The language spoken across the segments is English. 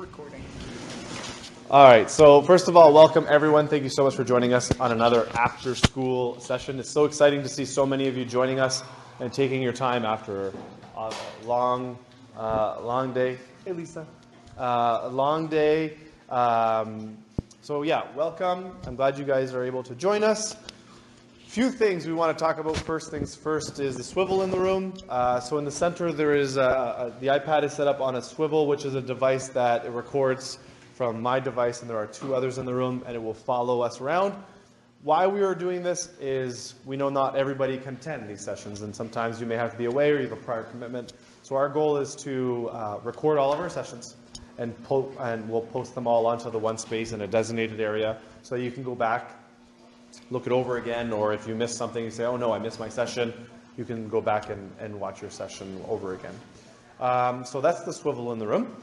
Recording. All right, so first of all, welcome everyone. Thank you so much for joining us on another after-school session. It's so exciting to see so many of you joining us and taking your time after a long day. Hey, Lisa. A long day. So yeah, welcome. I'm glad you guys are able to join us. Few things we want to talk about. First things first is the swivel in the room. So in the center there is the iPad is set up on a swivel, which is a device that it records from my device, and there are two others in the room, and it will follow us around. Why we are doing this is we know not everybody can attend these sessions, and sometimes you may have to be away or you have a prior commitment. So our goal is to record all of our sessions, and we'll post them all onto the one space in a designated area so you can go back, look it over again, or if you miss something, you say, oh no, I missed my session, you can go back and watch your session over again. So that's the swivel in the room.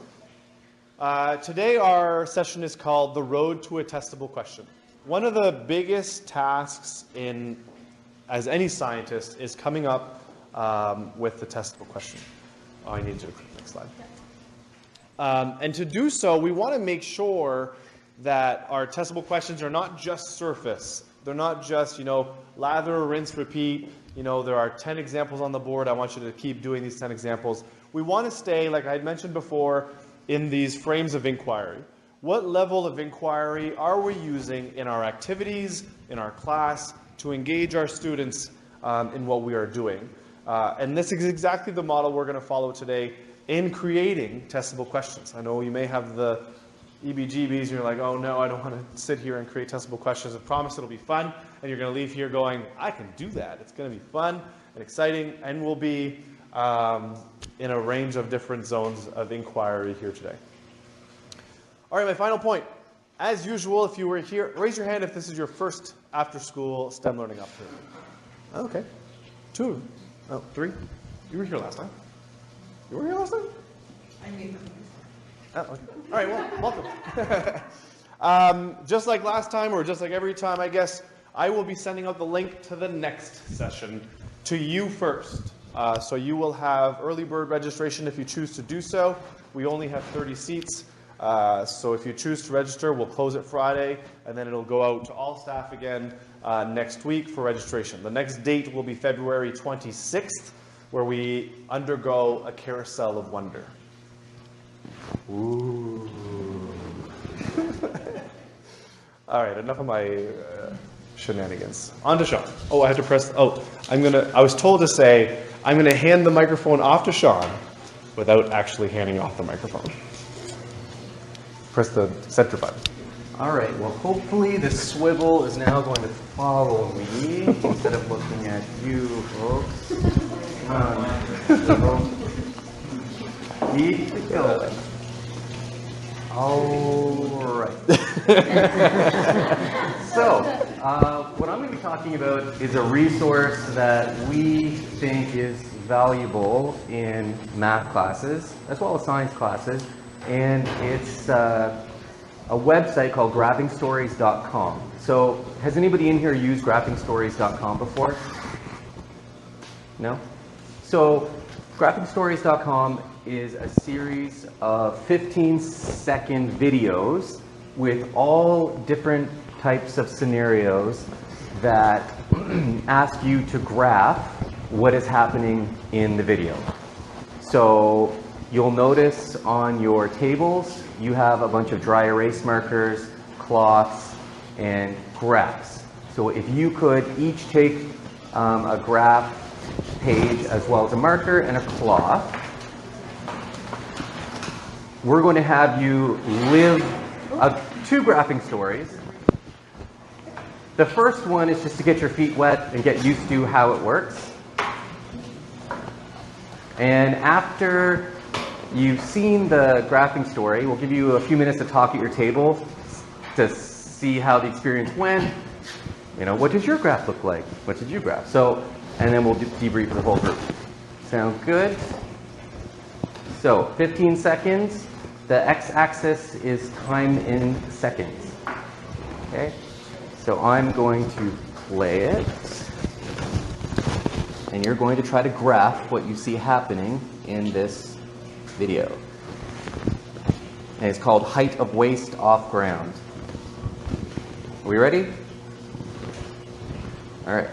Today our session is called The Road to a Testable Question. One of the biggest tasks as any scientist is coming up with the testable question. Oh, I need to click next slide. And to do so, we want to make sure that our testable questions are not just surface. They're not just, lather, rinse, repeat. There are 10 examples on the board. I want you to keep doing these 10 examples. We want to stay, like I had mentioned before, in these frames of inquiry. What level of inquiry are we using in our activities, in our class, to engage our students in what we are doing? And this is exactly the model we're going to follow today in creating testable questions. I know you may have the EBGBs and you're like, oh no, I don't want to sit here and create testable questions. I promise it'll be fun. And you're going to leave here going, I can do that. It's going to be fun and exciting, and we'll be in a range of different zones of inquiry here today. All right, my final point. As usual, if you were here, raise your hand if this is your first after-school STEM learning opportunity. Okay. 2. Oh, 3. You were here last time. You were here last time? I mean, Oh, okay. All right, well, welcome. Just like last time, or just like every time, I guess, I will be sending out the link to the next session to you first. So you will have early bird registration if you choose to do so. We only have 30 seats. So if you choose to register, we'll close it Friday, and then it'll go out to all staff again next week for registration. The next date will be February 26th, where we undergo a carousel of wonder. Ooh. All right, enough of my shenanigans. On to Sean. Oh, I have to press. Oh, I was told to say I'm going to hand the microphone off to Sean without actually handing off the microphone. Press the center button. All right, well, hopefully the swivel is now going to follow me instead of looking at you folks. Come on, swivel. Keep it going. All right. So, what I'm going to be talking about is a resource that we think is valuable in math classes, as well as science classes, and it's a website called graphingstories.com. So, has anybody in here used graphingstories.com before? No? So, graphingstories.com is a series of 15-second videos with all different types of scenarios that ask you to graph what is happening in the video. So you'll notice on your tables you have a bunch of dry erase markers, cloths, and graphs. So if you could each take a graph page as well as a marker and a cloth, we're going to have you live 2 graphing stories. The first one is just to get your feet wet and get used to how it works. And after you've seen the graphing story, we'll give you a few minutes to talk at your table to see how the experience went. What does your graph look like? What did you graph? So, and then we'll debrief the whole group. Sound good? So, 15 seconds. The x-axis is time in seconds. Okay? So I'm going to play it, and you're going to try to graph what you see happening in this video. And it's called Height of Waist Off Ground. Are we ready? All right.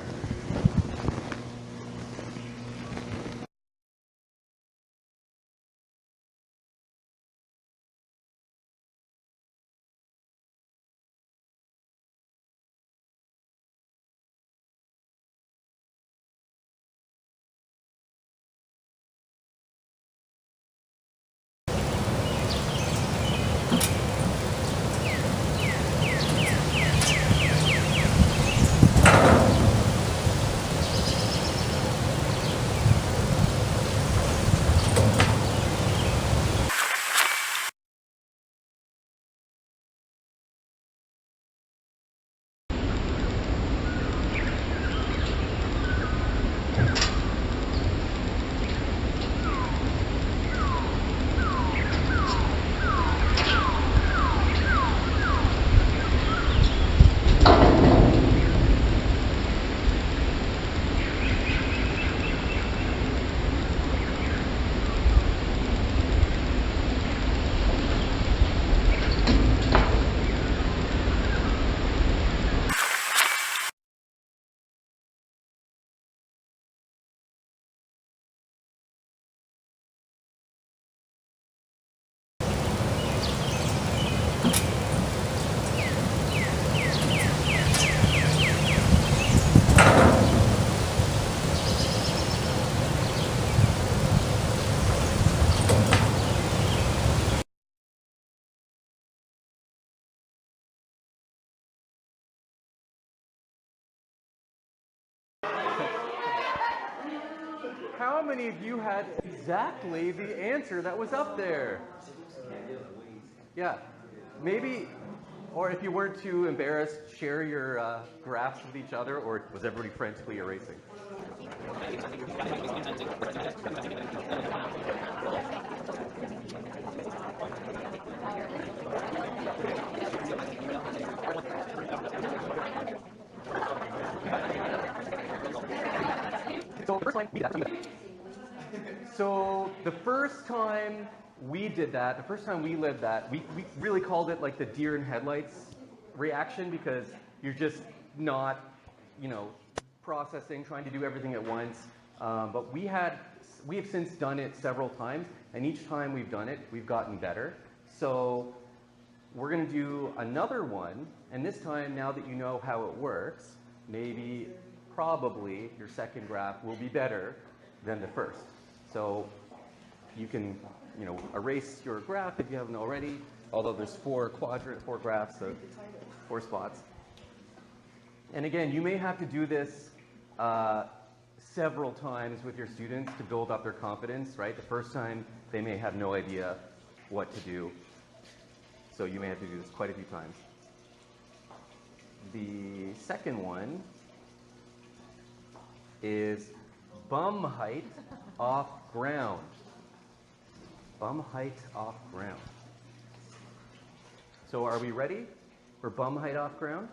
How many of you had exactly the answer that was up there? Yeah, maybe, or if you weren't too embarrassed, share your graphs with each other, or was everybody frantically erasing? So the first time we did that. So the first time we did that, the first time we lived that, we really called it like the deer in headlights reaction, because you're just not, processing, trying to do everything at once. But we have since done it several times, and each time we've done it, we've gotten better. So we're going to do another one, and this time, now that you know how it works, probably your second graph will be better than the first. So you can, erase your graph if you haven't already, although there's four graphs, so 4 spots. And again, you may have to do this several times with your students to build up their confidence, right? The first time, they may have no idea what to do. So you may have to do this quite a few times. The second one is bum height off ground. Bum height off ground. So are we ready for bum height off ground?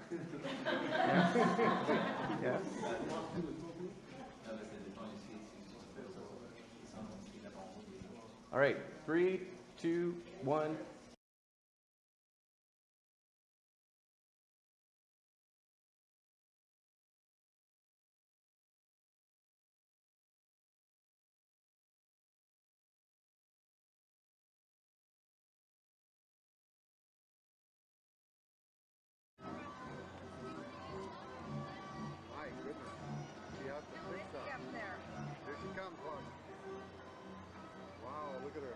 Yeah. All right, 3, 2, 1. My goodness. She has the big stuff. There she comes, look. Wow, look at her.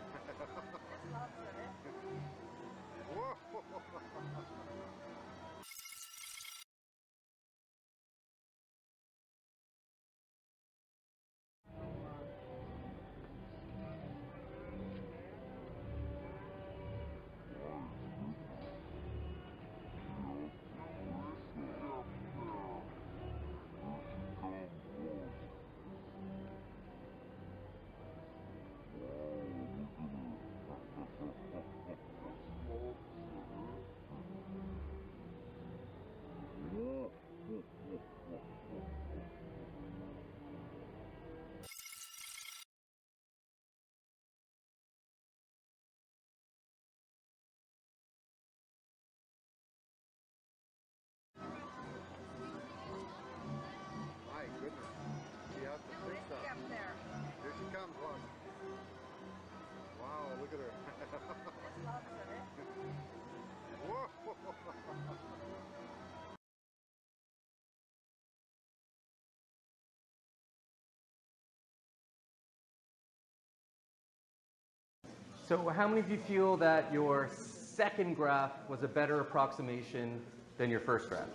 So how many of you feel that your second graph was a better approximation than your first graph?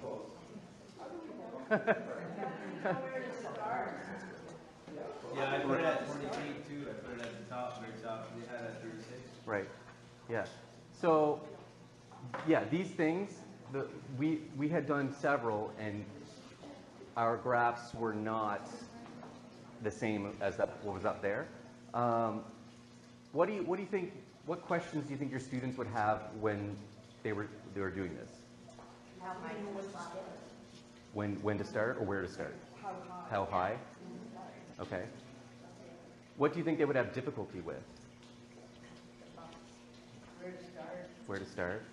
Yeah, I put it at 28 too. I put it at the top, very top. They had it at 36. Right. Yeah. So, yeah, these things, we had done several, and our graphs were not the same as what was up there. What do you think? What questions do you think your students would have when they were doing this? How high was the start? When to start or where to start? How high? How high? Okay. What do you think they would have difficulty with? Where to start? Where to start?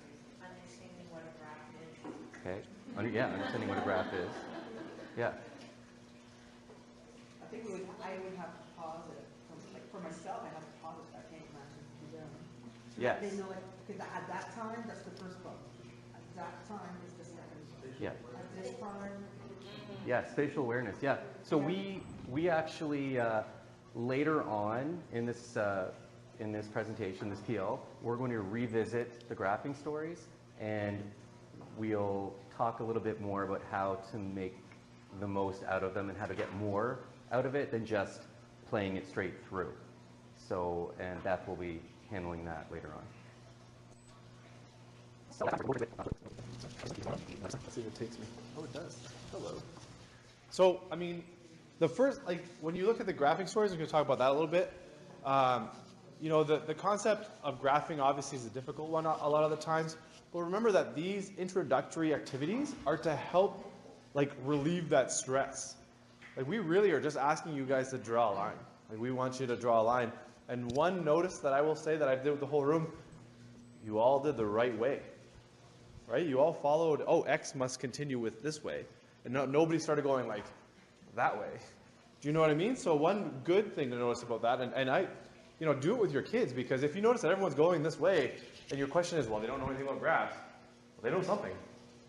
Understanding what a graph is. Okay. Understanding what a graph is. Yeah. I think I would have to pause it. Like for myself, I have to pause it. I can't imagine for them. Yes. They know, like, because at that time, that's the first book. At that time is the second book. Yeah. At this time, Yeah, spatial awareness. Yeah. So we actually later on in this presentation, this PL, we're going to revisit the graphing stories, and we'll talk a little bit more about how to make the most out of them and how to get more out of it than just playing it straight through. So, and Beth will be handling that later on. Let's see if it takes me. Oh, it does. Hello. So, I mean, the first, like, when you look at the graphing stories, we're going to talk about that a little bit. You know, the concept of graphing obviously is a difficult one a lot of the times, but remember that these introductory activities are to help, like, relieve that stress. Like, we really are just asking you guys to draw a line. Like, we want you to draw a line. And one notice that I will say that I did with the whole room, you all did the right way. Right? You all followed, oh, X must continue with this way. And nobody started going like that way. Do you know what I mean? So one good thing to notice about that, and I, you know, do it with your kids, because if you notice that everyone's going this way, and your question is, well, they don't know anything about graphs. Well, they know something.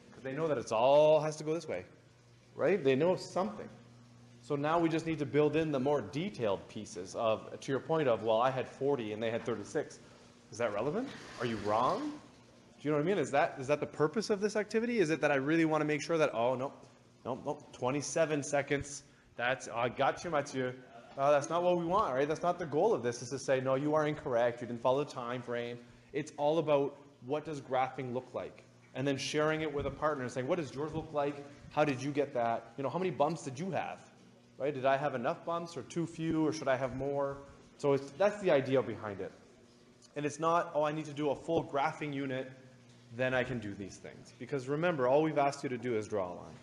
Because they know that it's all has to go this way. Right? They know something. So now we just need to build in the more detailed pieces of, to your point of, well, I had 40 and they had 36. Is that relevant? Are you wrong? Do you know what I mean? Is that the purpose of this activity? Is it that I really want to make sure that, oh, no, 27 seconds, I got you, Mathieu. That's not what we want, right? That's not the goal of this, is to say, no, you are incorrect, you didn't follow the time frame. It's all about what does graphing look like? And then sharing it with a partner and saying, what does yours look like? How did you get that? You know, how many bumps did you have? Right? Did I have enough bumps or too few, or should I have more? So that's the idea behind it. And it's not, oh, I need to do a full graphing unit, then I can do these things. Because remember, all we've asked you to do is draw a line.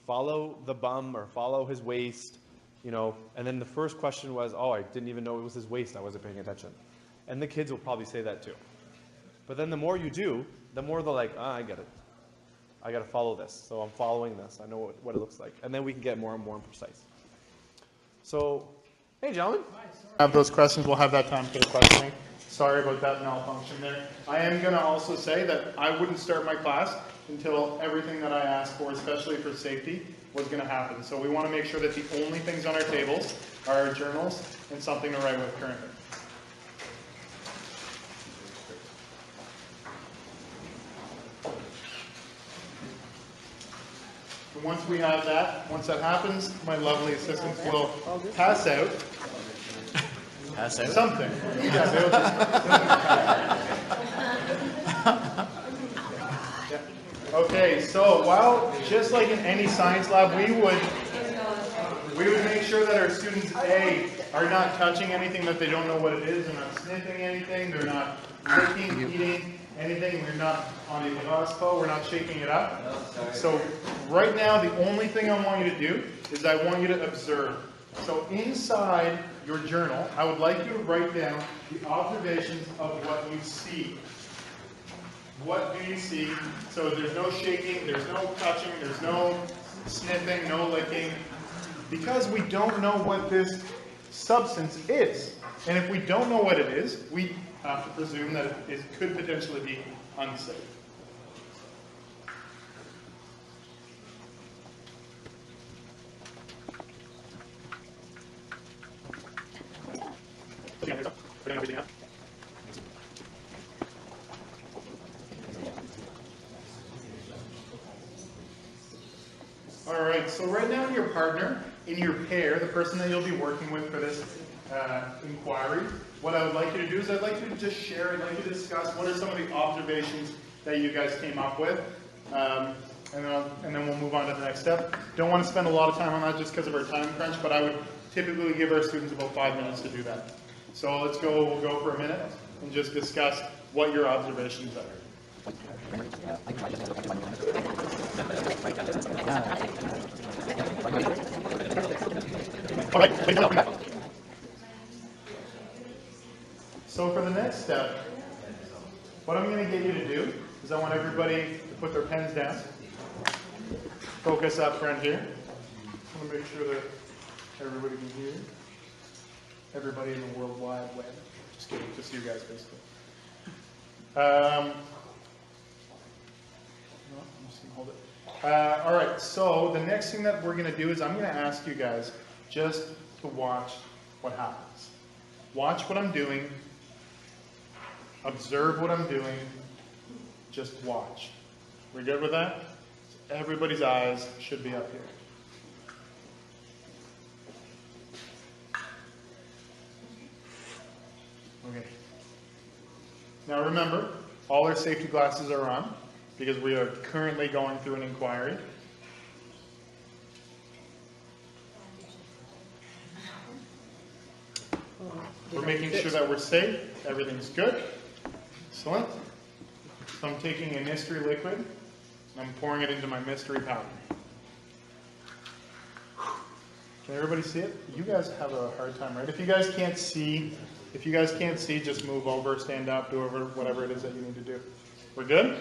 Follow the bum or follow his waist, you know. And then the first question was, oh, I didn't even know it was his waist. I wasn't paying attention. And the kids will probably say that too. But then the more you do, the more they're like, I get it. I got to follow this. So I'm following this. I know what it looks like. And then we can get more and more precise. So, hey, gentlemen. Have those questions. We'll have that time for the questioning. Sorry about that malfunction there. I am going to also say that I wouldn't start my class until everything that I asked for, especially for safety, was going to happen. So we want to make sure that the only things on our tables are our journals and something to write with currently. Once we have that, once that happens, my lovely assistants will pass out something. Yeah, yeah. Okay, so while, just like in any science lab, we would make sure that our students, A, are not touching anything that they don't know what it is, they're not sniffing anything, they're not licking, eating anything, we're not on a Vasco, we're not shaking it up. So right now, the only thing I want you to do is I want you to observe. So inside your journal, I would like you to write down the observations of what you see. What do you see? So there's no shaking, there's no touching, there's no sniffing, no licking. Because we don't know what this substance is. And if we don't know what it is, we have to presume that it could potentially be unsafe. All right, so right now in your partner, in your pair, the person that you'll be working with for this inquiry, what I would like you to do is I'd like you to just share, I'd like you to discuss what are some of the observations that you guys came up with, and then we'll move on to the next step. Don't want to spend a lot of time on that just because of our time crunch, but I would typically give our students about 5 minutes to do that. So let's go, we'll go for a minute and just discuss what your observations are. All right, please welcome back. So for the next step, what I'm going to get you to do is I want everybody to put their pens down. Focus up front here. I want to make sure that everybody can hear. Everybody in the World Wide Web. Just kidding, just you guys basically. No, I'm just going to hold it. All right, so the next thing that we're going to do is I'm going to ask you guys just to watch what happens. Watch what I'm doing. Observe what I'm doing. Just watch. We good with that? Everybody's eyes should be up here. Okay. Now remember, all our safety glasses are on because we are currently going through an inquiry. We're making sure that we're safe. Everything's good. Excellent. So I'm taking a mystery liquid and I'm pouring it into my mystery powder. Can everybody see it? You guys have a hard time, right? If you guys can't see, just move over, stand up, do whatever it is that you need to do. We're good?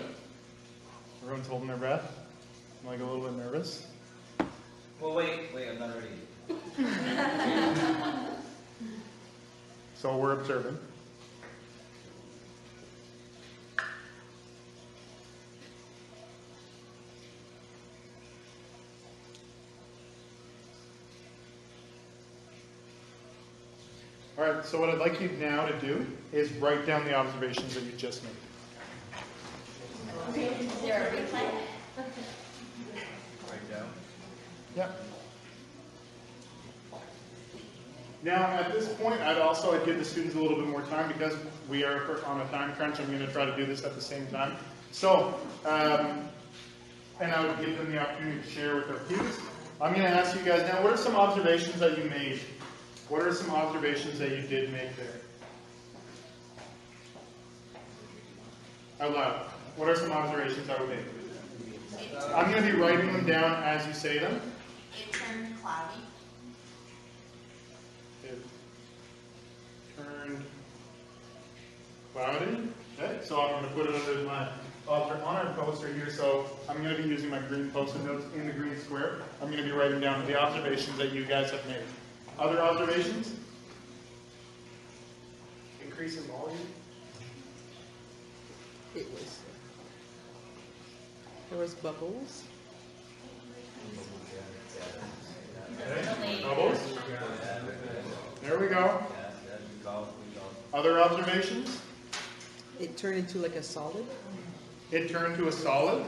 Everyone's holding their breath. I'm like a little bit nervous. Well, wait, I'm not ready. So we're observing. All right, so what I'd like you now to do is write down the observations that you just made. Is there a replay? Right down. Yep. Now, at this point, I'd give the students a little bit more time because we are on a time crunch. I'm going to try to do this at the same time. So, and I would give them the opportunity to share with their peers. I'm going to ask you guys now, what are some observations that you made? What are some observations that you did make there? Out loud. What are some observations that were made? I'm going to be writing them down as you say them. It turned cloudy. It turned cloudy. Okay, so I'm going to put it under my on our poster here. So I'm going to be using my green post-it notes in the green square. I'm going to be writing down the observations that you guys have made. Other observations? Increase in volume. There was bubbles. Okay. Bubbles. There we go. Other observations? It turned into like a solid. It turned to a solid.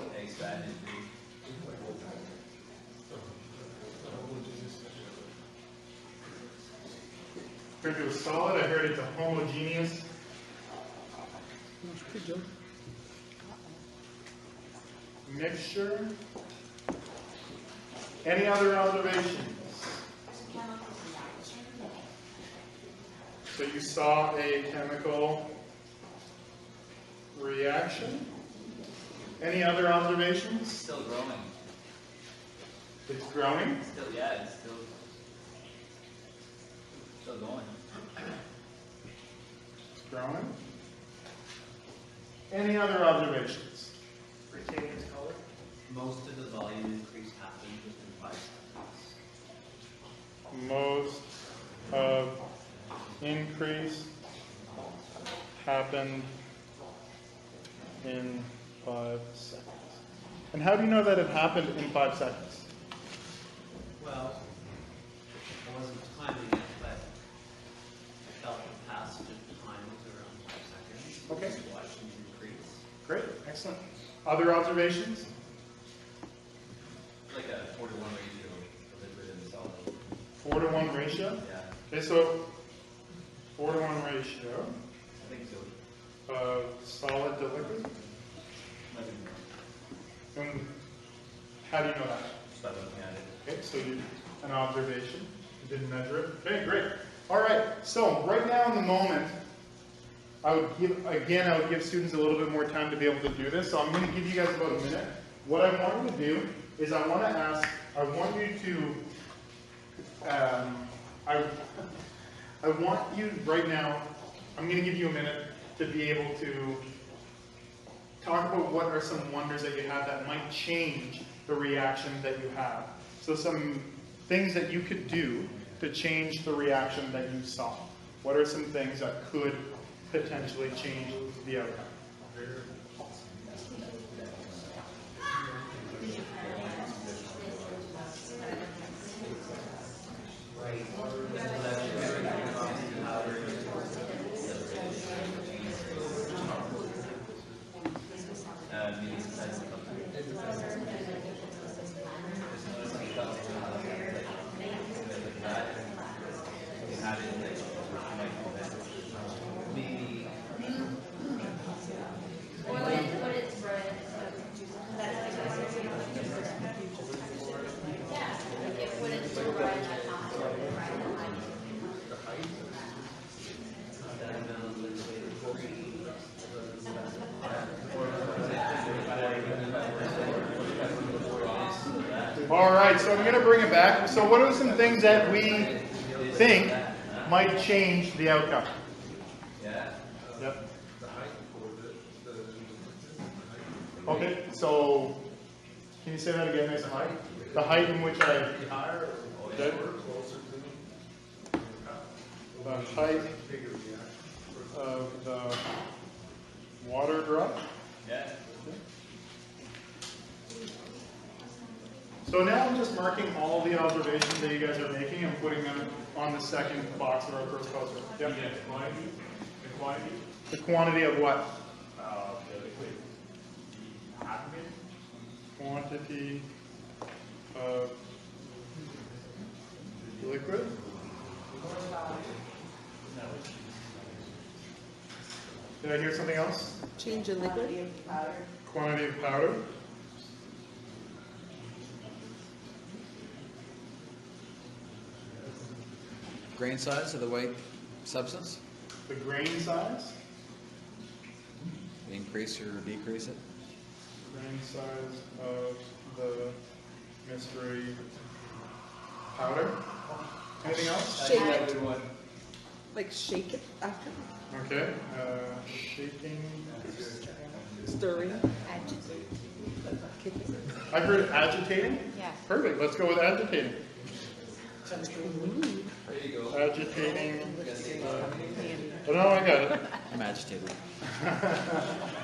Turned to a solid. I heard it's a homogeneous. Mixture. Any other observations? So you saw a chemical reaction. Any other observations? Still growing. It's growing. It's still going. It's growing. Any other observations? Retaining its color. Most of the volume increase happened within 5 seconds. Most of increase happened in 5 seconds. And how do you know that it happened in 5 seconds? Well, I wasn't timing it, but I felt the passage of time was around 5 seconds. Okay. Just watching it increase. Great, excellent. Other observations? Like a 4 to 1 4 to 1 ratio? Yeah, Okay, so 4 to 1 ratio I think so. of solid to liquid. Maybe more. And how do you know that? Start looking at it. Okay, so you, an observation, you didn't measure it. Okay, great. All right, so right now in the moment, I would give students a little bit more time to be able to do this. So I'm going to give you guys about a minute. What I want you to do is I want you to, I want you right now, I'm going to give you a minute to be able to talk about what are some wonders that you have that might change the reaction that you have. So some things that you could do to change the reaction that you saw. What are some things that could potentially change the outcome? All right, so I'm going to bring it back. So what are some things that we think might change the outcome? Yeah. Yep. Okay, so can you say that again, nice and high? The height in which I... Okay. The height of the water drop. Yeah. So now I'm just marking all the observations that you guys are making and putting them on the second box or our first poster. Yep. The quantity? The quantity? The quantity of what? The liquid. The atomic? Quantity of liquid. Did I hear something else? Change in liquid? Quantity of powder. Grain size of the white substance? The grain size. Increase or decrease it? Grain size of the mystery powder. Anything else? Shake it. Like shake it after? Okay. Shaking. Stirring? I heard agitating. Yeah. Perfect. Let's go with agitating. There you go. Agitating. Oh no, I got it. I'm agitated.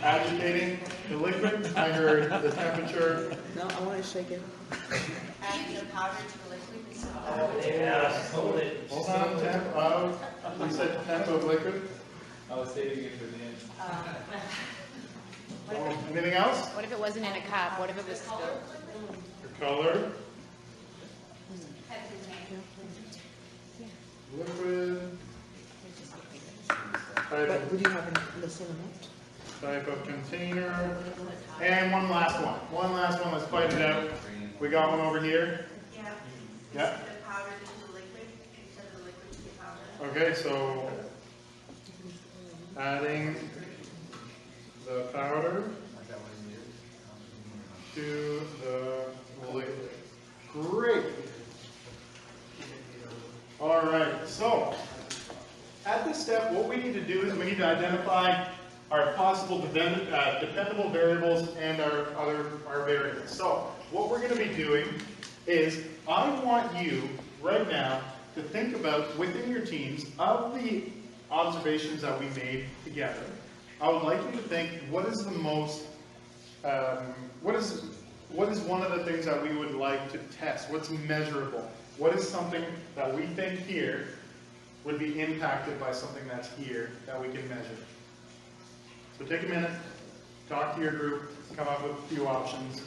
Agitating the liquid. I heard the temperature. No, I want to shake it. Adding the powder to the liquid. Hold on, temp of. We said temp of liquid. I was saving it for the end. Anything else? What if it wasn't in a cup? What if it was spilled? The color. Liquid. But would you have in the same amount? Type of container. And one last one. One last one. Let's fight it out. We got one over here. Yeah. Yeah. Instead of powder to the liquid, instead of the liquid to the powder. Okay, so adding the powder to the liquid. Great. All right, so at this step, what we need to do is we need to identify our possible dependable variables and our variables. So what we're going to be doing is I want you right now to think about within your teams of the observations that we made together. I would like you to think what is the most what is one of the things that we would like to test? What's measurable? What is something that we think here would be impacted by something that's here that we can measure? So take a minute, talk to your group, come up with a few options.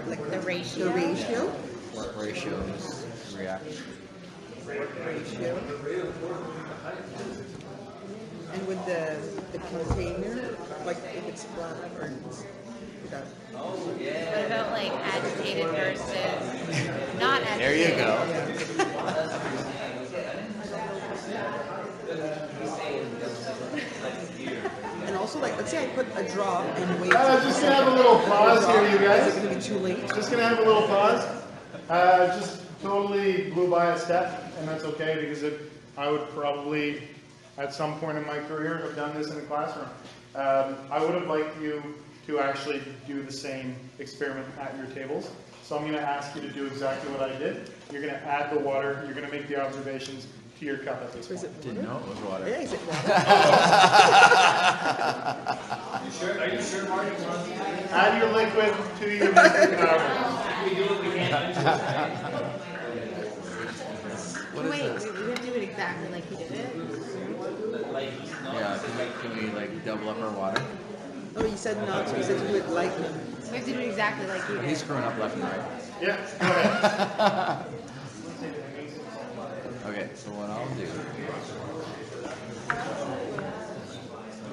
Like The ratio. The ratio? Work ratios, reaction. Ratio. And with the container, like if it's flat or it's without. What about like agitated versus not agitated? There you go. And also, like, let's say I put a drop and wait. Just gonna have a little pause here, you guys. Is it gonna be too late? Just gonna have a little pause. Just totally blew by a step, and that's okay because I would probably, at some point in my career, have done this in a classroom. I would have liked you to actually do the same experiment at your tables. So I'm going to ask you to do exactly what I did. You're going to add the water. You're going to make the observations to your cup at this point. Didn't know it was water. Yeah, is it water? Are you sure, Marty? Add your liquid to your liquid powder. We do what we can. Wait, we have to do it exactly like he did it? Yeah, can we like double up our water? Oh, you said not to. You said to do it lightly. We have to do it exactly like he did. He's screwing up left and right. Yeah, go ahead. Okay, so what I'll do.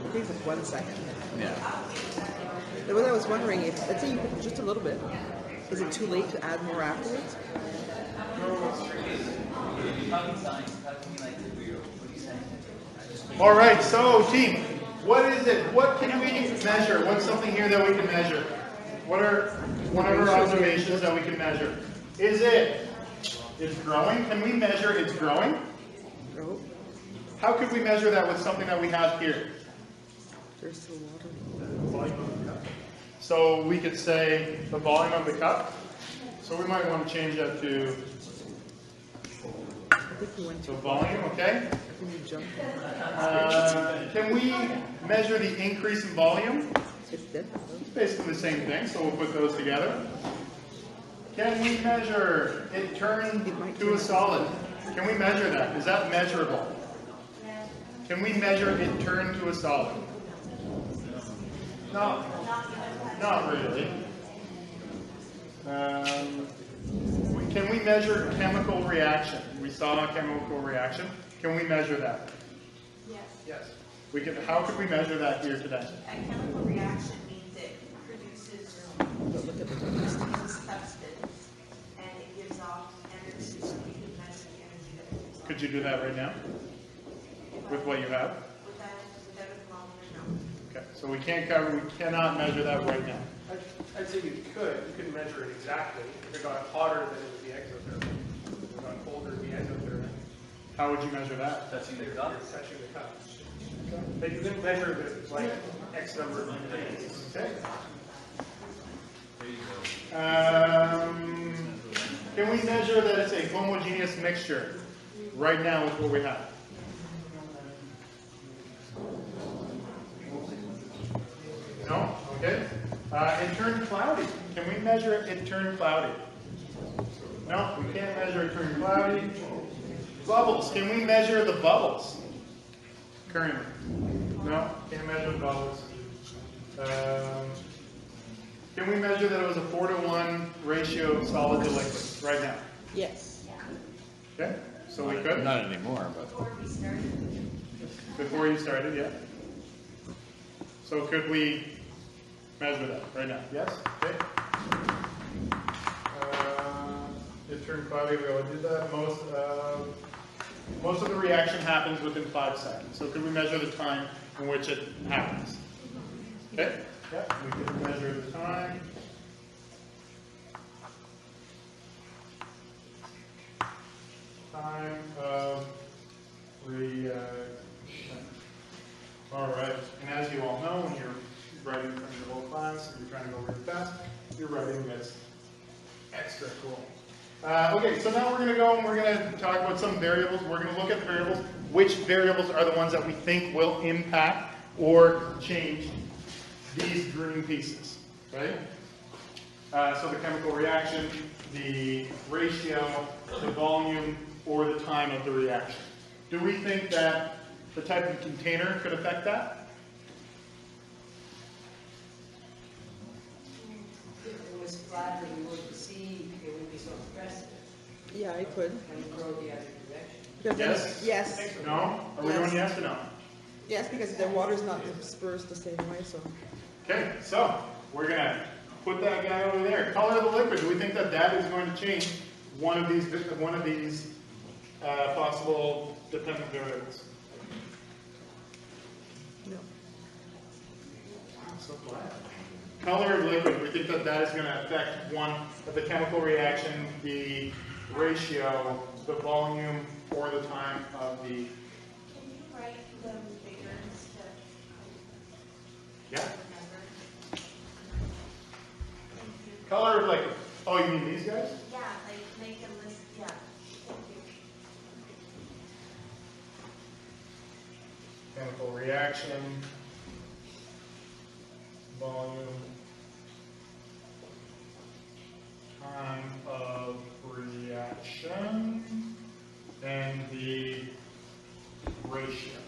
I think it's 1 second. Yeah. What I was wondering, if let's say you put just a little bit, is it too late to add more afterwards? All right, so team, what is it? What can we measure? What's something here that we can measure? What are one of our observations that we can measure? Is it? It's growing. Can we measure it's growing? No. How could we measure that with something that we have here? There's still water. So we could say the volume of the cup. So we might want to change that to I think you went the volume, okay? Can you jump? Can we measure the increase in volume? It's different. It's basically the same thing, so we'll put those together. Can we measure it turning to a solid? Can we measure that? Is that measurable? Can we measure it turn to a solid? No, not really. Can we measure chemical reaction? We saw a chemical reaction. Can we measure that? Yes. Yes. We can. How could we measure that here today? A chemical reaction means it produces substance and it gives off energy, so you can measure the energy that it gives off. Could you do that right now? With what you have? Without a thermometer, no. Okay. So we cannot measure that right now. I'd say you could measure it exactly. If it got hotter, then it would be exothermic. If it got colder, it would be endothermic. How would you measure that? Touching the cup. Touching the cup. But you can measure it like X number of days. Okay. Can we measure that it's a homogeneous mixture right now with what we have? No? Okay. It turned cloudy. Can we measure it turned cloudy? No, we can't measure it turned cloudy. Bubbles. Can we measure the bubbles? Currently. No, can't measure the bubbles. Can we measure that it was a 4-to-1 ratio of solid to liquid right now? Yes. Okay, so we could. Not anymore, but. Before you started, yeah. So could we measure that right now? Yes? Okay. It turned cloudy, we already did that. Most of the reaction happens within 5 seconds. So could we measure the time in which it happens? Okay? Yeah, we could measure the time. Time of reaction. All right. And as you all know, when you're writing in front of your whole class and you're trying to go really fast, you're writing this extra cool. Okay, so now we're going to go and we're going to talk about some variables. We're going to look at the variables. Which variables are the ones that we think will impact or change these green pieces, right? So the chemical reaction, the ratio, the volume, or the time of the reaction. Do we think that the type of container could affect that? flatter we would see, it wouldn't be so expressive, Yeah, I could. and grow the other direction. Because then- Yes? Yes. No? Are we Yes. going yes or no? Yes, because the water's not dispersed the same way, so. Okay, so we're gonna put that guy over there. Color of the liquid. Do we think that that is going to change one of these possible dependent variables? No. I'm so glad. Color of liquid. We think that that is going to affect one of the chemical reaction, the ratio, the volume, or the time of the. Can you write them bigger instead Yeah. of number? Color of liquid. Oh, you mean these guys? Yeah, like make a list, yeah. Thank you. Chemical reaction, volume, time of reaction, and the ratio.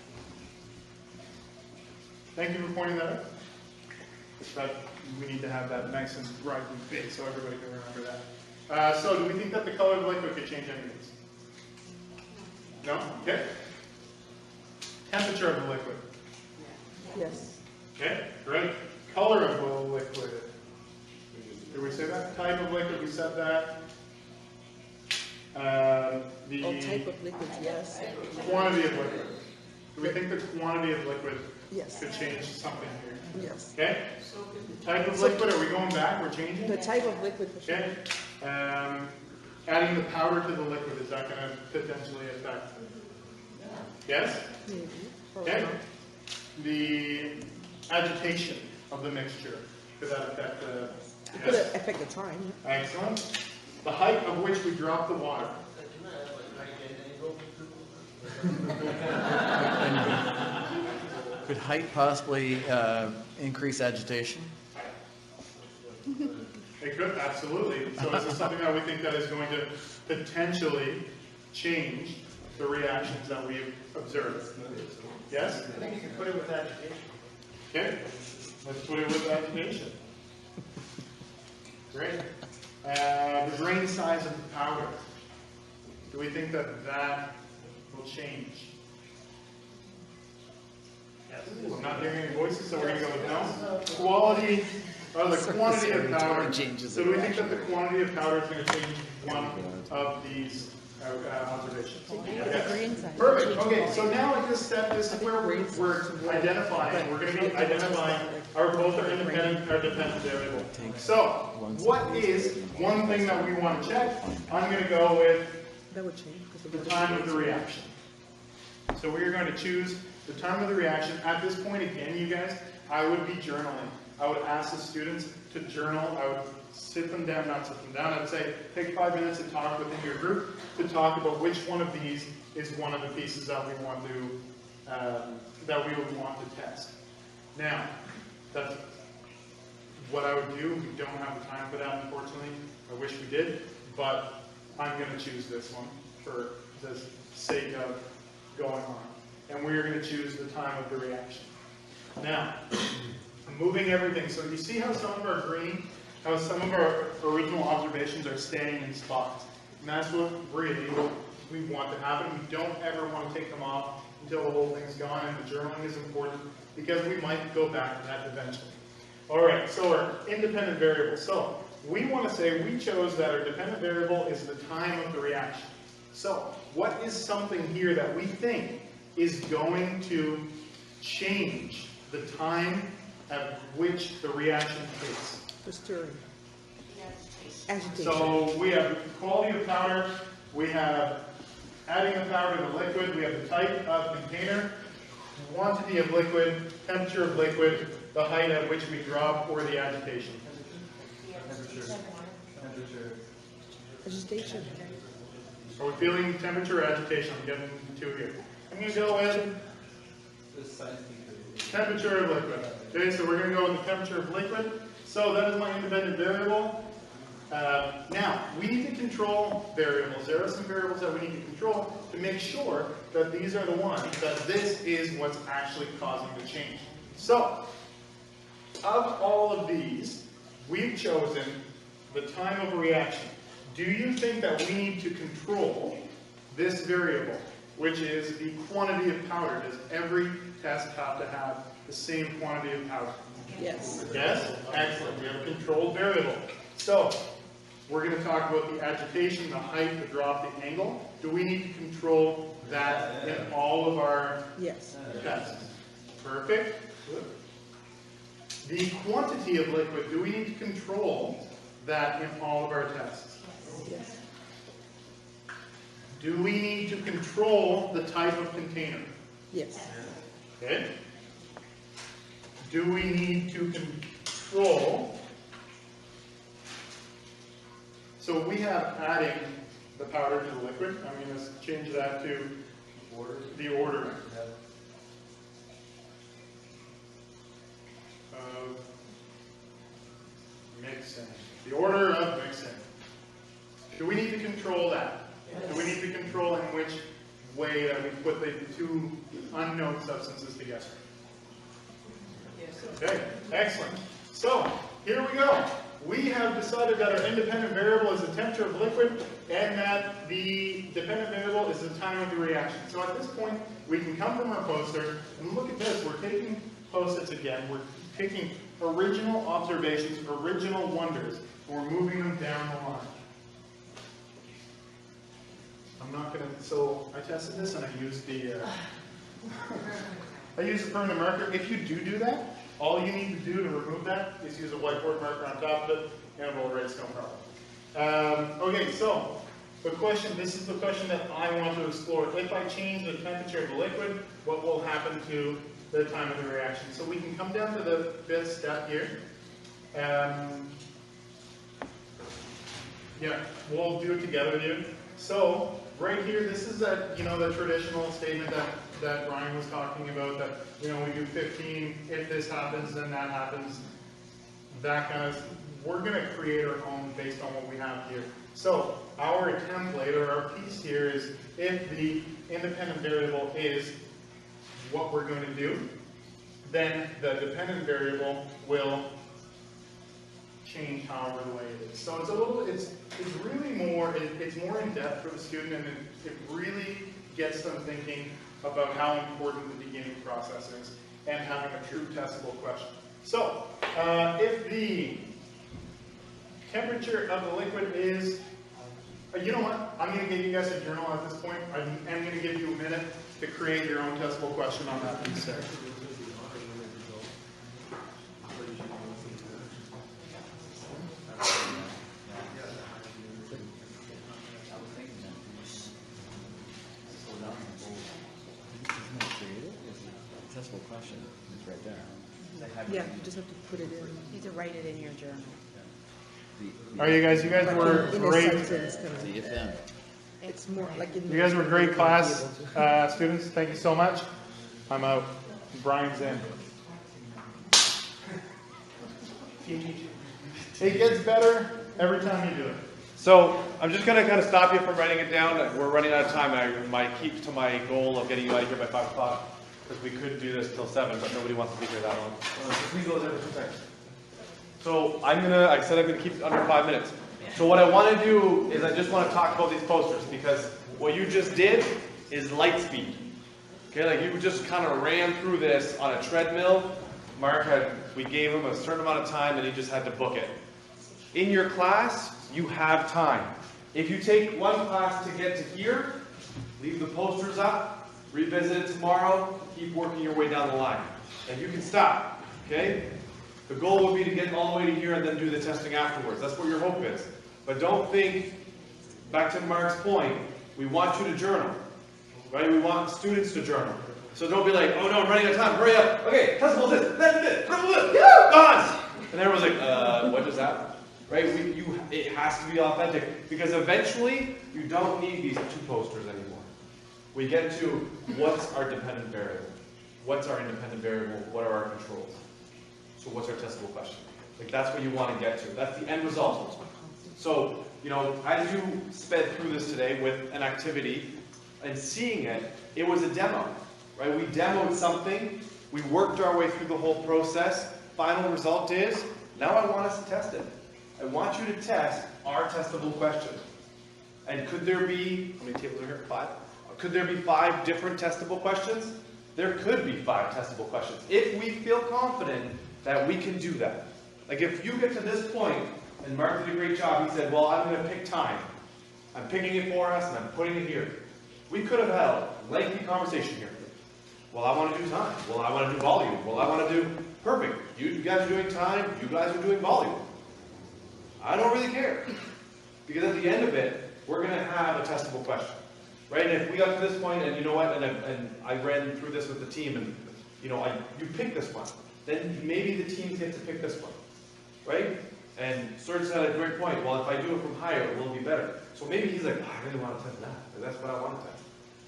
Thank you for pointing that out. That we need to have that nice and bright and big so everybody can remember that. So do we think that the color of the liquid could change any of these? No? Okay. Temperature of the liquid. Yes. Okay, great. Color of the liquid. Did we say that? Type of liquid, we said that. The Type of liquid, yes. quantity of liquid. Do we think the quantity of liquid Yes. could change something here? Yes. Okay? Type of liquid, are we going back? We're changing? The type of liquid for sure. Okay. Adding the powder to the liquid, is that going to potentially affect? Yes? Maybe. Probably Okay. not. The agitation of the mixture, could that affect the? Could Yes. affect the time. Excellent. The height of which we drop the water. Could height possibly increase agitation? It could, absolutely. So is this something that we think that is going to potentially change the reactions that we've observed? Yes? I think you can put it with agitation. Okay, let's put it with agitation. Great. The grain size of the powder. Do we think that that will change? I'm not hearing any voices, so we're going to go with no. Quality, or the quantity of powder. So do we think that the quantity of powder is going to change one of these observations? Yes. Perfect. Okay, so now at this step, this is where we're identifying. We're going to be identifying both our independent, our dependent variable. So, what is one thing that we want to check? I'm going to go with That would change. the time of the reaction. So we are going to choose the time of the reaction. At this point, again, you guys, I would be journaling. I would ask the students to journal. I would sit them down, not sit them down. I'd say, take 5 minutes to talk within your group to talk about which one of these is one of the pieces that we want to, that we would want to test. Now, that's what I would do. We don't have the time for that, unfortunately. I wish we did, but I'm going to choose this one for the sake of going on. And we are going to choose the time of the reaction. Now, moving everything. So you see how some of our green, how some of our original observations are staying in spots. And that's what really we want to happen. We don't ever want to take them off until the whole thing's gone. And the journaling is important because we might go back to that eventually. All right, so our independent variable. So we want to say we chose that our dependent variable is the time of the reaction. So what is something here that we think is going to change the time at which the reaction takes? For stirring. Agitation. So we have quality of powder, we have adding the powder to the liquid, we have the type of container, quantity of liquid, temperature of liquid, the height at which we drop, or the agitation. Agitation. Are we feeling temperature or agitation? I'm getting two here. I'm going to go with temperature of liquid. Okay, so we're going to go with the temperature of liquid. So that is my independent variable. Now, we need to control variables. There are some variables that we need to control to make sure that these are the ones, that this is what's actually causing the change. So, of all of these, we've chosen the time of reaction. Do you think that we need to control this variable, which is the quantity of powder? Does every test have to have the same quantity of powder? Yes. Yes? Excellent. We have a controlled variable. So, we're going to talk about the agitation, the height, the drop, the angle. Do we need to control that in all of our Yes. tests? Perfect. Good. The quantity of liquid, do we need to control that in all of our tests? Yes. Do we need to control the type of container? Yes. Okay. Do we need to control? So we have adding the powder to the liquid. I'm going to change that to the order of mixing. The order of mixing. Do we need to control that? Yes. Do we need to control in which way that we put the two unknown substances together? Yes. Okay, excellent. So, here we go. We have decided that our independent variable is the temperature of liquid and that the dependent variable is the time of the reaction. So at this point, we can come from our poster and look at this. We're taking post-its again. We're taking original observations, original wonders, and we're moving them down the line. I'm not going to, so I tested this and I used the, I used a permanent marker. If you do that, all you need to do to remove that is use a whiteboard marker on top of it, and it will erase no problem. Okay, so the question, this is the question that I want to explore. If I change the temperature of the liquid, what will happen to the time of the reaction? So we can come down to the fifth step here. Yeah, we'll do it together here. So right here, this is that, the traditional statement that Ryan was talking about, that, we do 15, if this happens, then that happens, that kind of, we're going to create our own based on what we have here. So our template, or our piece here, is if the independent variable is what we're going to do, then the dependent variable will change however the way it is. So it's really more, it's more in depth for the student, and it really gets them thinking about how important the beginning process is and having a true testable question. So, if the temperature of the liquid is, you know what, I'm going to give you guys a journal at this point. I'm going to give you a minute to create your own testable question on that piece there. Testable question. It's right there. Yeah, you just have to put it in. You need to write it in your journal. All right, you guys were In a great. sentence, kind of. The if then. It's more like in. You guys were great class students. Thank you so much. I'm out. Brian's in. It gets better every time you do it. So I'm just going to kind of stop you from writing it down. We're running out of time. I keep to my goal of getting you out of here by 5 o'clock, because we could do this till 7, but nobody wants to be here that long. Please go there for 2 seconds. So I said I'm going to keep it under 5 minutes. So what I want to do is I just want to talk about these posters, because what you just did is light speed. Okay, like you just kind of ran through this on a treadmill. We gave him a certain amount of time and he just had to book it. In your class, you have time. If you take one class to get to here, leave the posters up, revisit it tomorrow, keep working your way down the line. And you can stop, okay? The goal would be to get all the way to here and then do the testing afterwards. That's what your hope is. But don't think, back to Mark's point, we want you to journal, right? We want students to journal. So don't be like, oh no, I'm running out of time, hurry up. Okay, testable this, that's it, gone! And everyone's like, what just happened? Right? It has to be authentic, because eventually you don't need these 2 posters anymore. We get to what's our dependent variable? What's our independent variable? What are our controls? So what's our testable question? Like that's what you want to get to. That's the end result. So, as you sped through this today with an activity and seeing it, it was a demo, right? We demoed something, we worked our way through the whole process. Final result is, now I want us to test it. I want you to test our testable question. And could there be, how many tables are here? 5? Could there be 5 different testable questions? There could be 5 testable questions if we feel confident that we can do that. Like if you get to this point, and Mark did a great job, he said, well, I'm going to pick time. I'm picking it for us, and I'm putting it here. We could have had a lengthy conversation here. Well, I want to do time. Well, I want to do volume. Well, I want to do, perfect. You guys are doing time, you guys are doing volume. I don't really care. Because at the end of it, we're going to have a testable question. Right? And if we got to this point, and you know what, and I ran through this with the team, and you pick this one, then maybe the teams get to pick this one. Right? And Serge said a great point. Well, if I do it from higher, it will be better. So maybe he's like, I really want to test that, because that's what I want to test.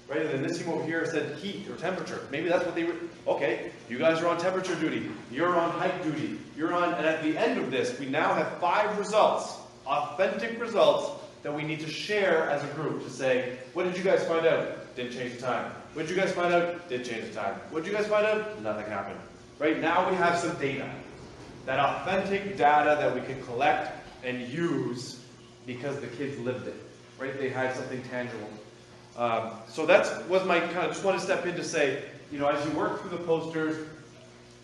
Right? And then this team over here said heat or temperature. Maybe that's what they were. Okay, you guys are on temperature duty. You're on height duty. You're on, and at the end of this, we now have 5 results, authentic results, that we need to share as a group to say, what did you guys find out? Didn't change the time. What did you guys find out? Did change the time. What did you guys find out? Nothing happened. Right? Now we have some data. That authentic data that we can collect and use because the kids lived it. Right? They had something tangible. So that was my kind of, just want to step in to say, as you work through the posters,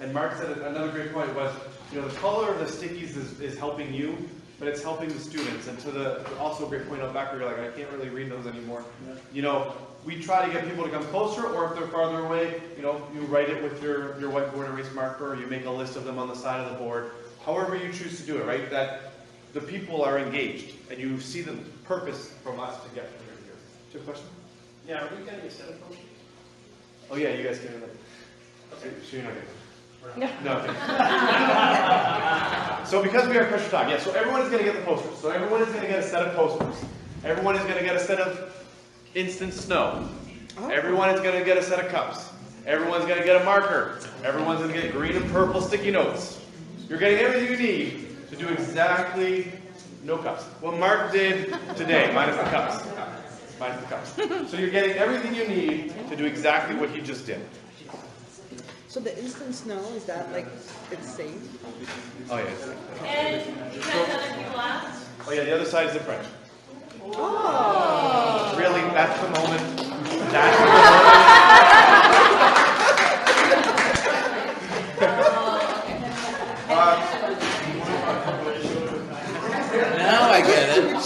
and Mark said another great point was, the color of the stickies is helping you, but it's helping the students. And to the also a great point out back where you're like, I can't really read those anymore. Yeah. We try to get people to come closer, or if they're farther away, you write it with your whiteboard erase marker, or you make a list of them on the side of the board. However you choose to do it, right? That the people are engaged, and you see the purpose from us to get from here to here. Do you have a question? Yeah, are we getting a set of posters? Oh yeah, you guys can. Okay. So you're not getting. No. Okay. So because we are pressure time, yeah. So everyone is going to get the posters. So everyone is going to get a set of posters. Everyone is going to get a set of instant snow. Oh. Everyone is going to get a set of cups. Everyone's going to get a marker. Everyone's going to get green and purple sticky notes. You're getting everything you need to do exactly no cups. What Mark did today, minus the cups. Minus the cups. So you're getting everything you need to do exactly what he just did. So the instant snow, is that like, it's safe? Oh yeah, it's safe. And because other people asked? Oh yeah, the other side is the French. Oh. Really, that's the moment. That's the moment. Now I get it.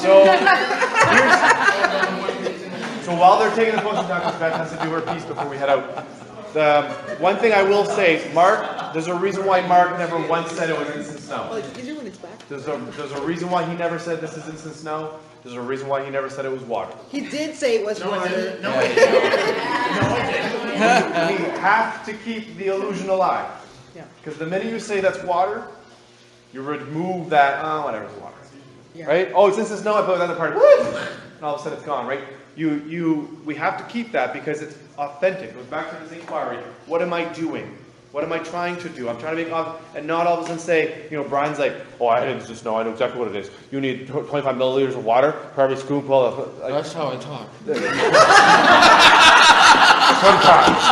So while they're taking the posters down, because Beth has to do her piece before we head out. The one thing I will say, Mark, there's a reason why Mark never once said it was instant snow. Well, it's easier when it's back. There's a reason why he never said this is instant snow. There's a reason why he never said it was water. He did say it was water. No, I didn't. We have to keep the illusion alive. Yeah. Because the minute you say that's water, you remove that, whatever, it's water. Yeah. Right? Oh, it's instant snow, I put it on the part, and all of a sudden it's gone, right? We have to keep that because it's authentic. It goes back to this inquiry. What am I doing? What am I trying to do? I'm trying to make, and not all of a sudden say, Brian's like, oh, I didn't just know. I know exactly what it is. You need 25 milliliters of water for every scoopful of. That's how I talk. Sometimes.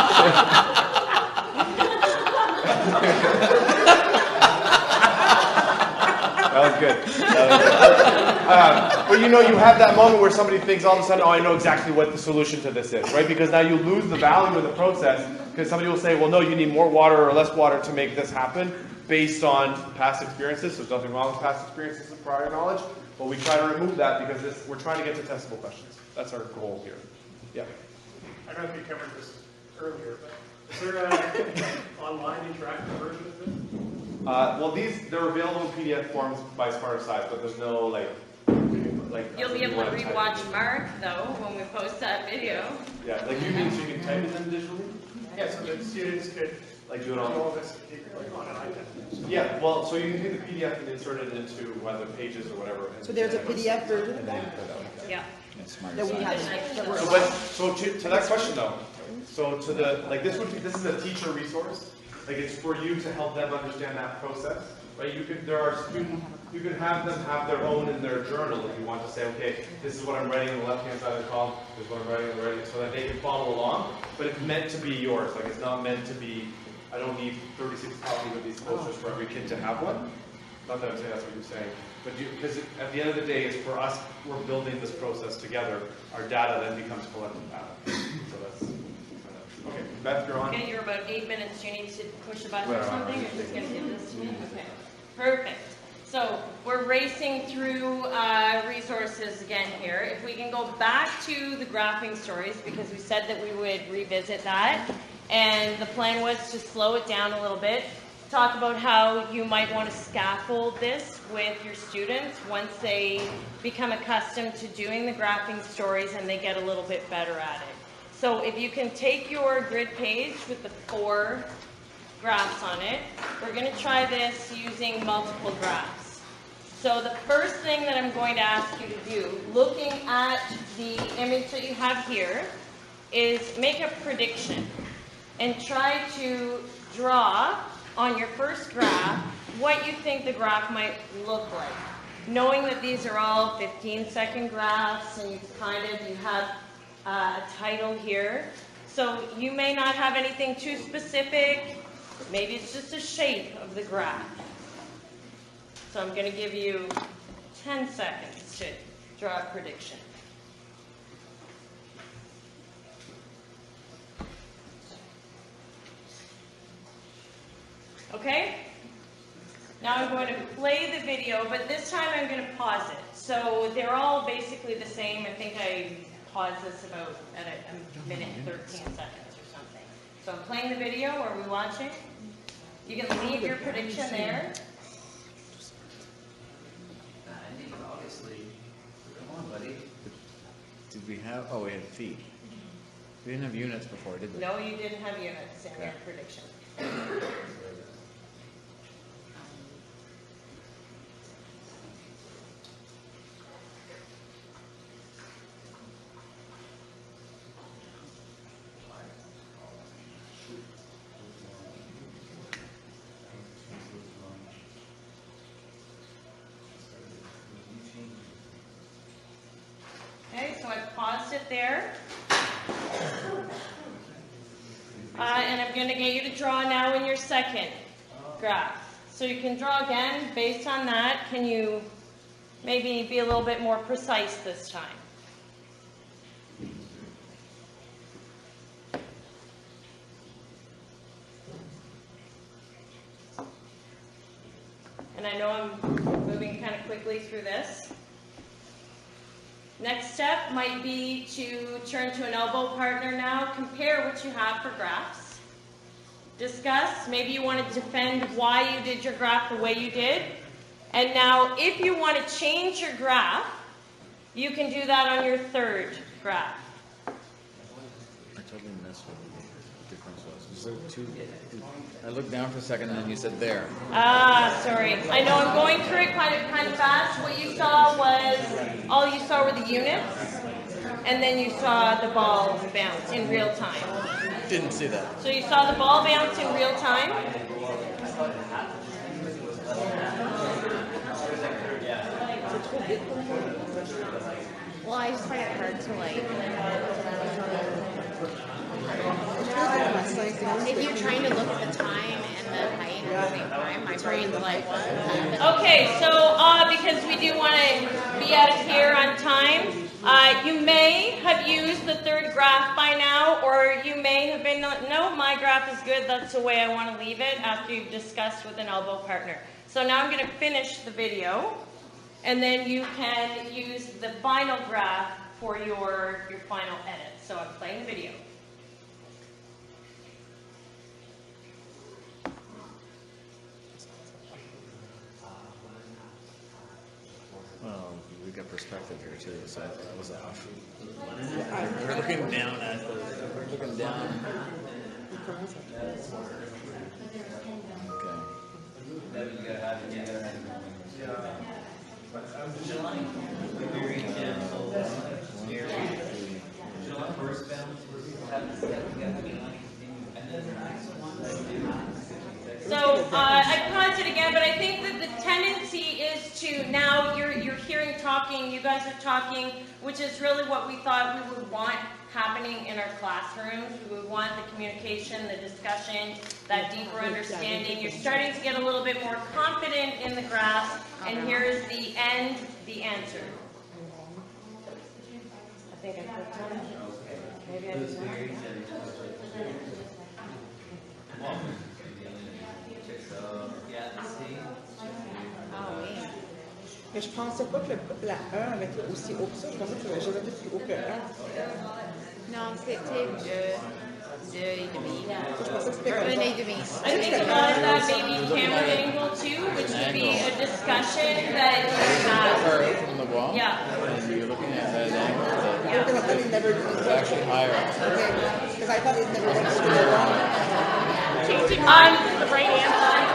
That was good. But you have that moment where somebody thinks all of a sudden, oh, I know exactly what the solution to this is, right? Because now you lose the value of the process, because somebody will say, well, no, you need more water or less water to make this happen based on past experiences. So there's nothing wrong with past experiences and prior knowledge, but we try to remove that because we're trying to get to testable questions. That's our goal here. Yeah. I don't know if you covered this earlier, but is there an online interactive version of this? Well, they're available in PDF forms by Smarter Size, but there's no like. You'll be able to rewatch Mark though when we post that video. Yeah, like you mean so you can type it in digitally? Yeah, so that students could do it on all this on an iPad. Yeah, well, so you can take the PDF and insert it into one of the pages or whatever. So there's a PDF version of that? Yeah. That we have. So to that question though, so to the this is a teacher resource. Like it's for you to help them understand that process. Right? You can have them have their own in their journal if you want to say, okay, this is what I'm writing on the left-hand side of the column, this is what I'm writing on the right, so that they can follow along. But it's meant to be yours. Like it's not meant to be, I don't need 36 copies of these posters for every kid to have one. not that I'm saying that's what you're saying, but because at the end of the day, it's for us, we're building this process together. Our data then becomes collective data. So that's, okay, Beth, you're on. Okay, you're about 8 minutes. Do you need to push a button or Well, something? You're just going to give this to me? Okay, perfect. So we're racing through resources again here. If we can go back to the graphing stories, because we said that we would revisit that, and the plan was to slow it down a little bit, talk about how you might want to scaffold this with your students once they become accustomed to doing the graphing stories and they get a little bit better at it. So if you can take your grid page with the 4 graphs on it, we're going to try this using multiple graphs. So the first thing that I'm going to ask you to do, looking at the image that you have here, is make a prediction and try to draw on your first graph what you think the graph might look like. Knowing that these are all 15-second graphs and you have a title here. So you may not have anything too specific. Maybe it's just a shape of the graph. So I'm going to give you 10 seconds to draw a prediction. Okay? Now I'm going to play the video, but this time I'm going to pause it. So they're all basically the same. I think I paused this about at a minute 13 seconds or something. So I'm playing the video. Are we watching? You can leave your prediction there. I think obviously, come on, buddy. Did we have, we had feet. We didn't have units before, did we? No, you didn't have units in your prediction. Okay, so I've paused it there. And I'm going to get you to draw now in your second graph. So you can draw again based on that. Can you maybe be a little bit more precise this time? And I know I'm moving kind of quickly through this. Next step might be to turn to an elbow partner now, compare what you have for graphs. Discuss, maybe you want to defend why you did your graph the way you did. And now, if you want to change your graph, you can do that on your third graph. I totally missed what the difference was. Was there two? I looked down for a second and then you said there. Ah, sorry. I know I'm going through it kind of fast. What you saw was, all you saw were the units, and then you saw the ball bounce in real time. Didn't see that. So you saw the ball bounce in real time. Well, I just find it hard to if you're trying to look at the time and the height at the same time, my brain's like, what? Okay, so because we do want to be out of here on time, you may have used the third graph by now, or you may have been, no, my graph is good, that's the way I want to leave it after you've discussed with an elbow partner. So now I'm going to finish the video, and then you can use the final graph for your final edit. So I'm playing the video. Well, we got perspective here too, so that was off. We're looking down at the. We're looking down. Okay. You gotta have it. You gotta have it. Yeah. July first bounce was and then the next one. So I paused it again, but I think that the tendency is to, now you're hearing talking, you guys are talking, which is really what we thought we would want happening in our classrooms. We would want the communication, the discussion, that deeper understanding. You're starting to get a little bit more confident in the graphs, and here is the end, the answer. I think I clicked on it. Maybe I didn't. Mais je pensais pas que la 1 avait été aussi haut que ça. Je pensais que j'avais été plus haut que 1. Non, c'était 2 et demi. Je pensais que c'était comme 1 ça. et demi. I think about that maybe camera angle too, which would be a discussion that From the wall? yeah. And you're looking at that angle. I thought he'd never do It's actually higher. Okay, because I thought he'd never went to the wrong. On the right hand side.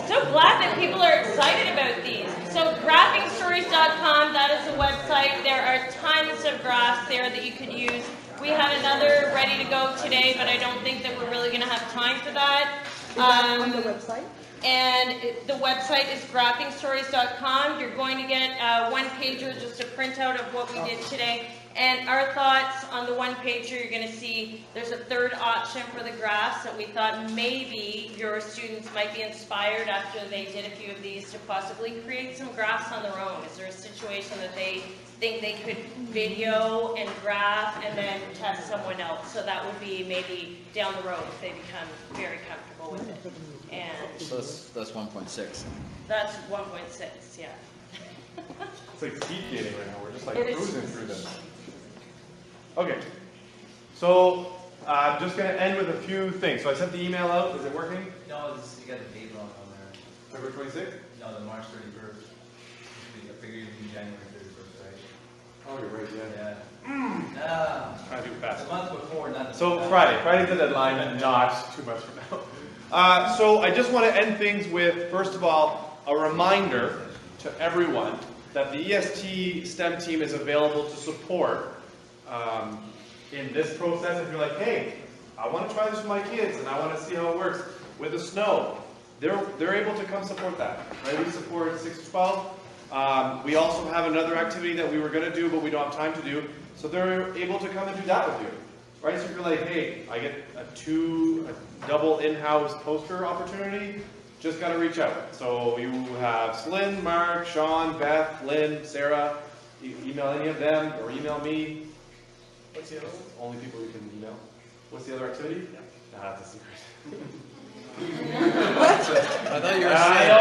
So glad that people are excited about these. So graphingstories.com, that is the website. There are tons of graphs there that you could use. We had another ready to go today, but I don't think that we're really going to have time for that. Is that on the website? And the website is graphingstories.com. You're going to get a one-pager, just a printout of what we did today. And our thoughts on the one-pager, you're going to see there's a third option for the graphs that we thought maybe your students might be inspired after they did a few of these to possibly create some graphs on their own. Is there a situation that they think they could video and graph and then test someone else? So that would be maybe down the road if they become very comfortable with it. And So that's 1.6. that's 1.6, yeah. It's like speed dating right now. We're just like It is. cruising through this. Okay. So I'm just going to end with a few things. So I sent the email out. Is it working? No, you got the date wrong on there. February 26th? No, the March 31st. I figured it'd be January 31st, right? Oh, you're right. Yeah. Yeah. Trying to do fast. The month before, not the So month Friday. Friday's the deadline, and not too much from now. So I just want to end things with, first of all, a reminder to everyone that the EST STEM team is available to support in this process. If you're like, hey, I want to try this with my kids and I want to see how it works with the snow, they're able to come support that. Right? We support 6 to 12. We also have another activity that we were going to do, but we don't have time to do. So they're able to come and do that with you. Right? So if you're like, hey, I get a double in-house poster opportunity, just got to reach out. So you have Slyn, Mark, Sean, Beth, Lynn, Sarah. You email any of them or email me. What's the other one? Only people you can email. What's the other activity? Nah, that's a secret. I thought you were saying.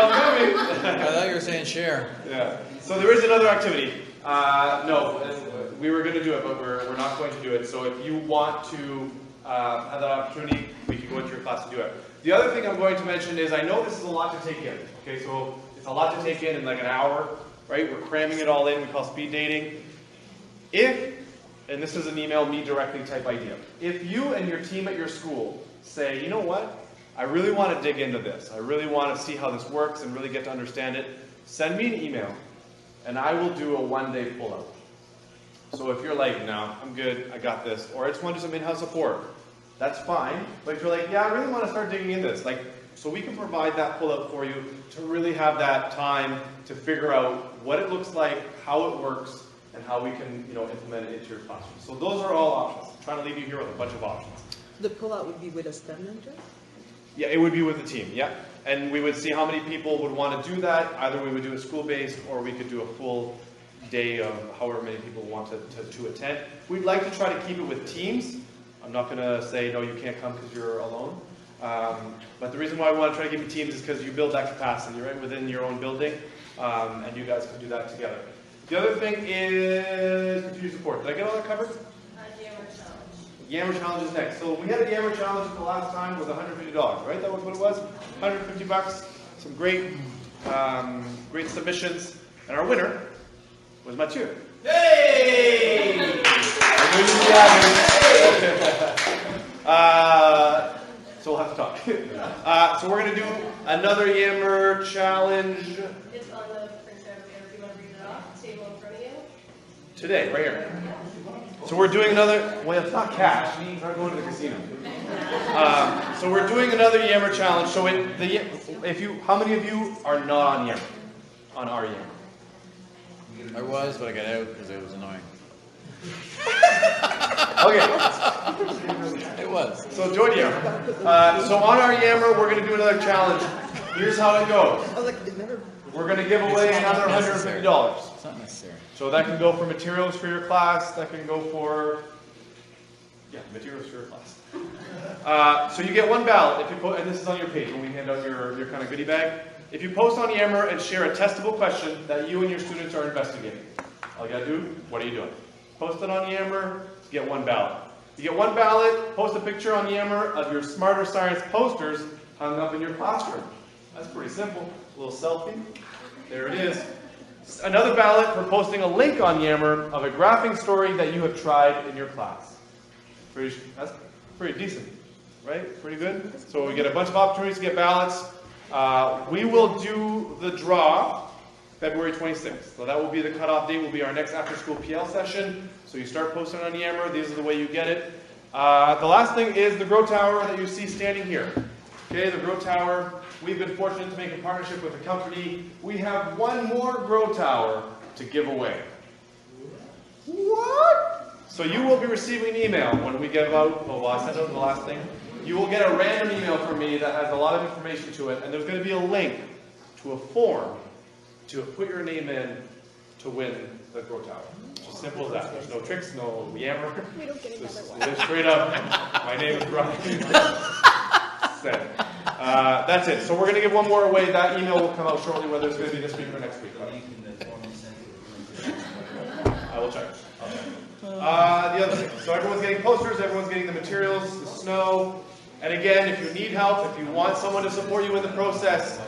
I thought you were saying share. Yeah. So there is another activity. No, we were going to do it, but we're not going to do it. So if you want to have that opportunity, we can go into your class to do it. The other thing I'm going to mention is I know this is a lot to take in. Okay, so it's a lot to take in like an hour, right? We're cramming it all in. We call speed dating. And this is an email me directly type idea. If you and your team at your school say, you know what? I really want to dig into this. I really want to see how this works and really get to understand it. Send me an email, and I will do a one-day pullout. So if you're like, no, I'm good, I got this, or I just want to do some in-house support, that's fine. But if you're like, yeah, I really want to start digging into this, so we can provide that pullout for you to really have that time to figure out what it looks like, how it works, and how we can, implement it into your classroom. So those are all options. I'm trying to leave you here with a bunch of options. The pullout would be with a STEM mentor? Yeah, it would be with the team, yeah. And we would see how many people would want to do that. Either we would do it school-based, or we could do a full day of however many people want to attend. We'd like to try to keep it with teams. I'm not going to say, no, you can't come because you're alone. But the reason why we want to try to keep it teams is because you build that capacity, right, within your own building, and you guys can do that together. The other thing is continued support. Did I get all that covered? Yammer Challenge is next. So we had a Yammer Challenge the last time with $150, right? That was what it was? $150. Some great submissions. And our winner was Mathieu. Yay! So we'll have to talk. So we're going to do another Yammer Challenge. It's on the printout there if you want to read it off. Table in front of you. Today, right here. So we're doing another, well, it's not cash. We're not going to the casino. So we're doing another Yammer challenge. So how many of you are not on Yammer? On our Yammer? I was, but I got out because it was annoying. Okay. It was. So join Yammer. So on our Yammer, we're going to do another challenge. Here's how it goes. We're going to give away another $150. It's not necessary. So that can go for materials for your class. That can go for, materials for your class. So you get one ballot if you put, and this is on your page when we hand out your kind of goodie bag. If you post on Yammer and share a testable question that you and your students are investigating, all you gotta do, what are you doing? Post it on Yammer, get one ballot. You get one ballot, post a picture on Yammer of your Smarter Science posters hung up in your classroom. That's pretty simple. A little selfie. There it is. Another ballot for posting a link on Yammer of a graphing story that you have tried in your class. That's pretty decent, right? Pretty good. So we get a bunch of opportunities to get ballots. We will do the draw February 26th. So that will be the cutoff date, will be our next after-school PL session. So you start posting on Yammer. These are the way you get it. The last thing is the Grow Tower that you see standing here. Okay, the Grow Tower. We've been fortunate to make a partnership with a company. We have one more Grow Tower to give away. What? So you will be receiving an email when we give out, I sent out the last thing. You will get a random email from me that has a lot of information to it, and there's going to be a link to a form to put your name in to win the Grow Tower. It's as simple as that. There's no tricks, no Yammer. We don't get another one. Live straight up. My name is Brian. That's it. So we're going to give one more away. That email will come out shortly, whether it's going to be this week or next week. I will check. The other thing. So everyone's getting posters, everyone's getting the materials, the snow. And again, if you need help, if you want someone to support you in the process,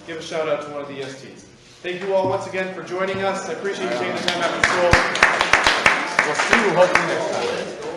give a shout out to one of the ESTs. Thank you all once again for joining us. I appreciate you taking the time after school. We'll see you hopefully next time.